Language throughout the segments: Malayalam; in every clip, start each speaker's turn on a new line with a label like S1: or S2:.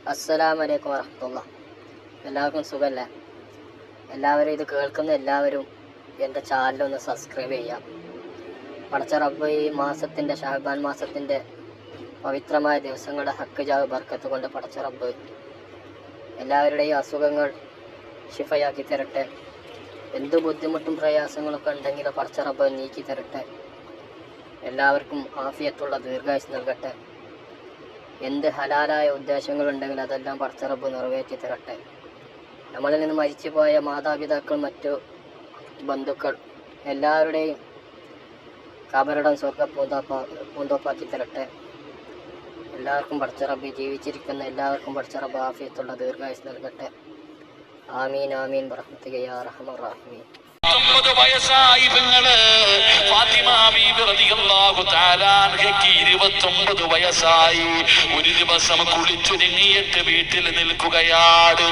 S1: അസ്സലാമലൈക്കും വറഹ്മത്തുള്ളാഹി. എല്ലാവർക്കും സുഖമല്ലേ? എല്ലാവരും ഇത് കേൾക്കുന്ന എല്ലാവരും എൻ്റെ ചാനലൊന്ന് സബ്സ്ക്രൈബ് ചെയ്യാം. പടച്ച റബ്ബ് ഈ മാസത്തിൻ്റെ ഷഅബാൻ മാസത്തിൻ്റെ പവിത്രമായ ദിവസങ്ങളുടെ ഹക്ക് ജാവ് ബർക്കത്ത് കൊണ്ട് പടച്ച റബ്ബ് എല്ലാവരുടെയും അസുഖങ്ങൾ ശിഫയാക്കി തരട്ടെ. എന്ത് ബുദ്ധിമുട്ടും പ്രയാസങ്ങളൊക്കെ ഉണ്ടെങ്കിലും പടച്ച റബ്ബ് നീക്കി തരട്ടെ. എല്ലാവർക്കും ആഫിയത്തുള്ള ദീർഘായുസ് നൽകട്ടെ. എന്ത് ഹലാലായ ഉദ്ദേശങ്ങളുണ്ടെങ്കിൽ അതെല്ലാം പടച്ച റബ്ബ് നിറവേറ്റി തരട്ടെ. നമ്മളിൽ നിന്ന് മരിച്ചുപോയ മാതാപിതാക്കൾ, മറ്റു ബന്ധുക്കൾ എല്ലാവരുടെയും കബറിടം സ്വർഗ്ഗ പൂന്തോപ്പാക്കി തരട്ടെ. എല്ലാവർക്കും പടച്ച റബ്ബ്, ജീവിച്ചിരിക്കുന്ന എല്ലാവർക്കും പടച്ച റബ്ബ് ആഫിയത്തുള്ള ദീർഘായുസ് നൽകട്ടെ. ആമീൻ ആമീൻ ബറഹ്മതിക യാ അർഹമർ റഹീമീൻ.
S2: 19 വയസ്സായി പെങ്ങള് ഫാത്തിമ ബീബി റളിയല്ലാഹു തആല അൻഹയ്ക്ക് 29 വയസ്സായി. ഒരു ദിവസം കുളിച്ചൊരുങ്ങിയിട്ട് വീട്ടിൽ നിൽക്കുകയാണ്.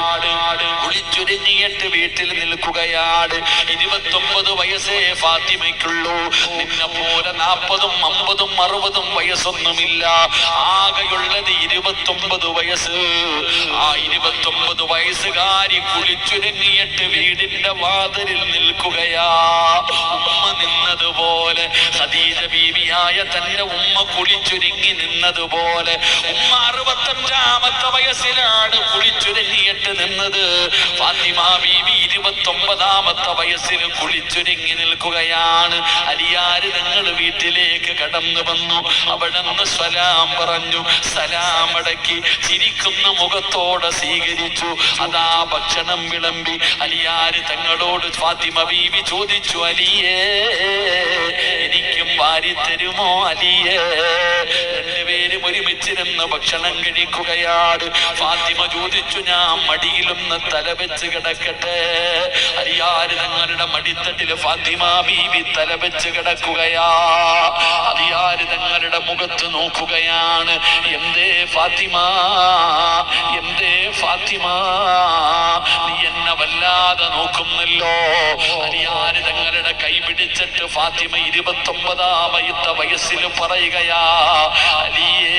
S2: 29 വയസ്സേ ഫാത്തിമയ്ക്കുള്ളൂ. നിന്നെ പോലെ 40ഉം 50ഉം 60ഉം വയസ്സൊന്നുമില്ല. ആകെയുള്ളത് 29 വയസ്സ്. ആ 29 വയസ്സുകാരി കുളിച്ചൊരുങ്ങിയിട്ട് വീടിന്റെ വാതിലിൽ നിൽക്കുകയാ. ഉമ്മ നിന്നതുപോലെ, ഖദീജ ബീവിയായ തന്റെ ഉമ്മ കുളിച്ചൊരുങ്ങി നിന്നതുപോലെ ഉമ്മ 65ാമത്തെ വയസ്സിലാണ് കുളിച്ചൊരുങ്ങിയിട്ട് നിന്നത്. ഫാത്തിമ ബീവി 29ാമത്തെ വയസ്സിൽ കുളിച്ചൊരുങ്ങി നിൽക്കുകയാണ്. അലിയാര് നിങ്ങൾ വീട്ടിലേക്ക് കടന്നു വന്നു. അവിടെ നിന്ന് സലാം പറഞ്ഞു. സലാം അടക്കി ചിരിക്കുന്ന മുഖത്തോടെ സ്വീകരിച്ചു. അതാ ഭക്ഷണം വിളമ്പി. അലിയാര് തങ്ങളോട് ഫാത്തിമ ബീവി ചോദിച്ചു, അലിയേ എനിക്കും വാരി തരുമോ അലിയേ? രണ്ടുപേരും ഒരുമിച്ചിരുന്ന് ഭക്ഷണം കഴിക്കുകയാണ്. ഫാത്തിമ ചോദിച്ചു, ഞാൻ മടിയിലൊന്ന് തല വെച്ച് കിടക്കട്ടെ? അലിയാര് തങ്ങളുടെ മടിത്തട്ടില് ഫാത്തിമ ബീവി തല വെച്ച് കിടക്കുകയാ. അലിയാര് തങ്ങളുടെ മുഖത്ത് നോക്കുകയാണ്. എന്തേ ഫാത്തിമ, എന്തേ ഫാത്തിമ, നീ എന്നെ വല്ലാതെ നോക്കുന്നല്ലോ. അലിയാര് തങ്ങളുടെ കൈ പിടിച്ചിട്ട് ഫാത്തിമ 29ാമത്തെ വയസ്സിൽ പറയുകയാ, അലിയേ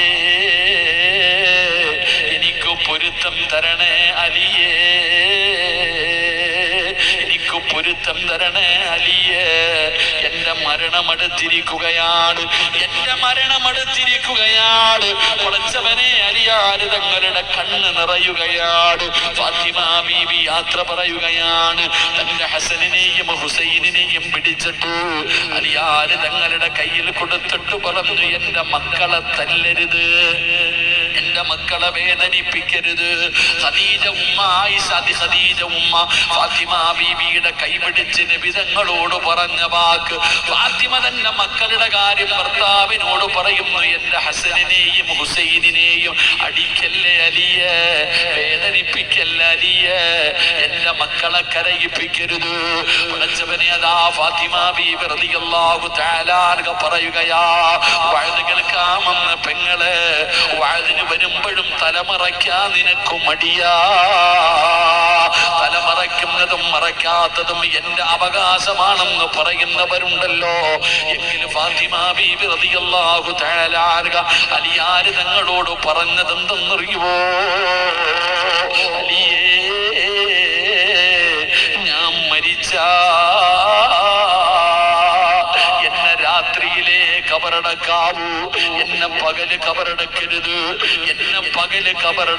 S2: എനിക്ക് പൊരുത്തം തരണേ അലിയേ, എനിക്ക് പൊരുത്തം തരണേ അലിയേ. എന്റെ മരണമടുത്തിരിക്കുകയാണ്, എന്റെ മരണമടുത്തിരിക്കുകയാണ്. പടച്ചവനെ, അലിയാര് തങ്ങളുടെ കണ്ണ് നിറയുകയാണ്. ഫാത്തിമ ബീവി യാത്ര പറയുകയാണ്. തന്റെ ഹസനിനെയും ഹുസൈനിനെയും പിടിച്ചിട്ട് അലിയാര് തങ്ങളുടെ കയ്യിൽ കൊടുത്തിട്ട് പറഞ്ഞു, എന്റെ മക്കളെ തല്ലരുത്, എന്റെ മക്കളെ വേദനിപ്പിക്കരുത്. ഖദീജ ഉമ്മ, ഖദീജ ഉമ്മ ഫാത്തിമ ബീവിയുടെ കൈപിടിച്ച് നബി തങ്ങളോട് പറഞ്ഞ വാക്ക്. ഫാത്തിമ തന്റെ മക്കളുടെ കാര്യം ഭർത്താവിനോട് പറയുന്നു, എന്റെ ഹസനിനെയും ഹുസൈനിനെയും അടിക്കല്ലേ അലിയേ, വേദനിപ്പിക്കല്ലേ അലിയേ, എന്റെ മക്കളെ കരയിപ്പിക്കരുത്. പടച്ചവനെ, അതാ ഫാത്തിമ ബീവി റളിയല്ലാഹു തആല അൻഹ പറയുകയാ, വഅദ് കേൾക്കാമെന്ന് പെങ്ങളെ, വഅദിന് വരുമ്പോഴും തലമറയ്ക്കാൻ നിനക്ക് മടിയാ. തലമറയ്ക്കുന്നതും മറയ്ക്കാത്തതും എന്റെ അവകാശമാണെന്ന് പറയുന്നവരുണ്ടല്ലോ. എങ്കിലും ഫാത്തിമ ബീവി റളിയല്ലാഹു തആല അൻഹ അലിയാര് തങ്ങളോട് പറഞ്ഞതെന്തെന്നറിയുവോ? അലിയേ, ഞാൻ മരിച്ചാ എന്നെ രാത്രിയിലെ കബറടക്കാവൂ, എന്നെ പകല് കബറടക്കരുത്, എന്നെ പകല് കബറട